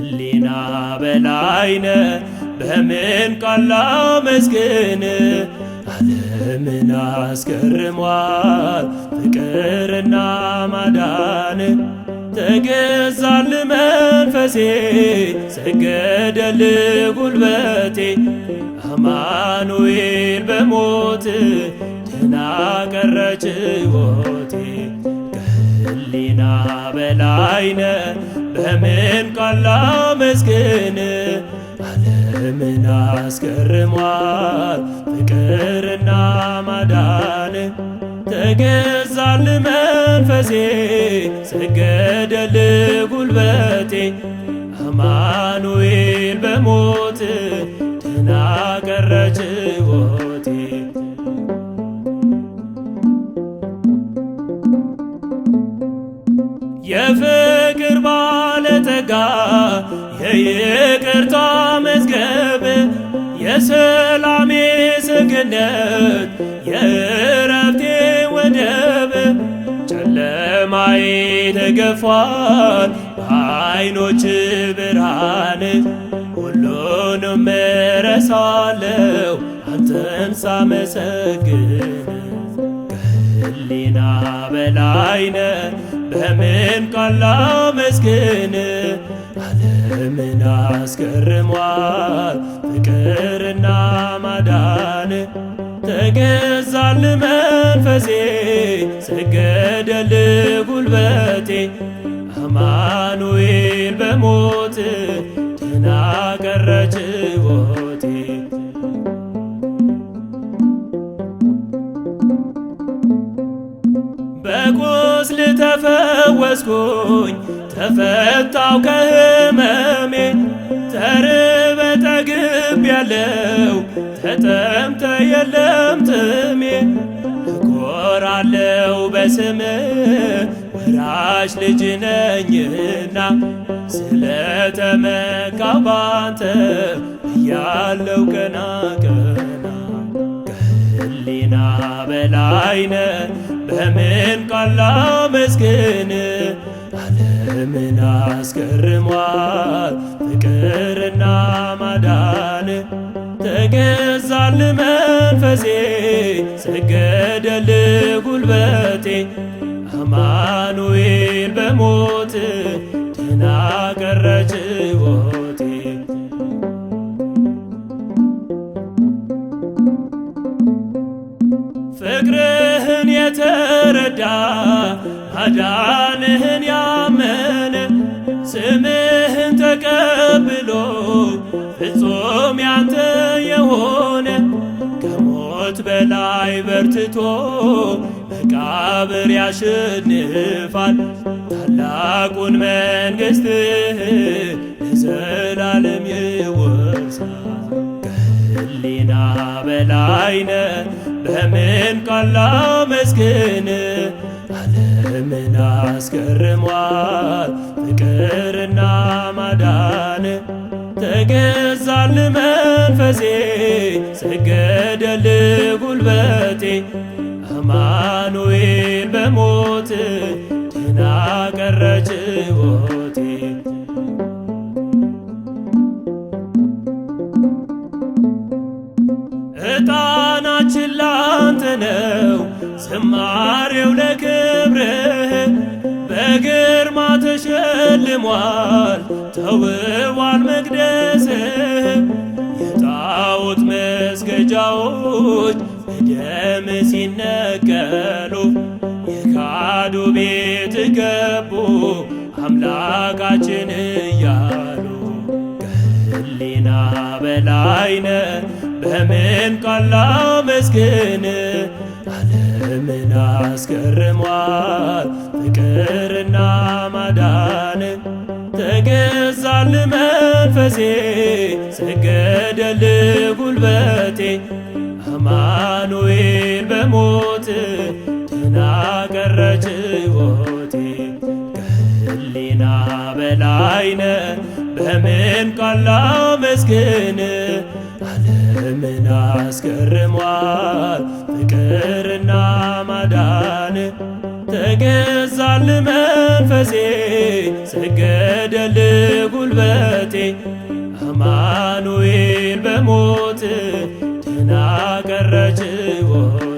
ከህሊና በላይነ በምን ቃል ላመስግን? ዓለምን አስገርሟል ፍቅርና ማዳን። ተገዛል መንፈሴ ሰገደል ጉልበቴ አማኑኤል በሞት ድና ቀረች ሕይወቴ። ከህሊና በላይነ በምን ቃል ላመስግን? ዓለምን አስገርሟል ፍቅርና ማዳን። ተገዛል መንፈሴ ሰገደል ጉልበቴ አማኑኤል በሞት ድና ቀረች ሕይወቴ። የፍቅር ባለጠጋ የይቅርታ መዝገብ የሰላሜ ሰገነት የእረፍቴ ወደብ። ጨለማዬ ተገፏል በዓይኖች ብርሃን ሁሉንም እረሳለሁ አንተን ሳመሰግን። ከህሊና በላይነ በምን ቃል ላመስግን? ዓለምን አስገርሟል ፍቅርና ማዳን። ተገዛል መንፈሴ ሰገደል ጉልበቴ አማኑኤል በሞት ድና ቀረች ሕይወቴ። በቁስል ተፈወስኩኝ ተፈታው ከህመሜ። ተርበ ጠግቤያለሁ ተጠምተ የለም ጥሜ። እኮራለሁ በስምህ ወራሽ ልጅ ነኝና ስለተመካሁ ባንተ እያለሁ ቀና ቀና። ከህሊና በላይነ በምን ቃል ላመስግን? ዓለምን አስገርሟል ፍቅርና ማዳን። ተገዛል መንፈሴ ሰገደል ጉልበቴ አማኑኤል በሞት ድና ቀረች ሕይወቴ። ፍቅርህን የተረዳ ማዳንህን ያመነ ስምህን ተቀብሎ ፍጹም ያንተ የሆነ ከሞት በላይ በርትቶ መቃብር ያሸንፋል ታላቁን መንግሥትህ ለዘላለም ይወርሳል። ከህሊና በላይነ በምን ቃል ላመስግን? ዓለምን አስገርሟል ፍቅርና ማዳን። ተገዛል መንፈሴ ሰገደል ጉልበቴ አማኑኤል በሞት ድና ቀረች ሕይወቴ። ዕጣናችን ላንተ ነው ዝማሬው ለክብርህ። በግርማ ተሸልሟል ተውቧል መቅደስህ። የጣዖት መስገጃዎች በደም ሲነቀሉ የካዱ ቤት ገቡ አምላካችን እያሉ። ከህሊና በላይነ በምን ቃል ላመስግን? ዓለምን አስገርሟል ፍቅርና ማዳን። ተገዛል መንፈሴ ሰገደል ጉልበቴ አማኑኤል በሞት ድና ቀረች ሕይወቴ። ከህሊና በላይነ በምን ቃል ላመስግን? ዓለምን አስገርሟል ፍቅርና ማዳን። ተገዛ ይላል መንፈሴ ሰገደል ጉልበቴ አማኑኤል በሞት ድና ቀረች ሕይወቴ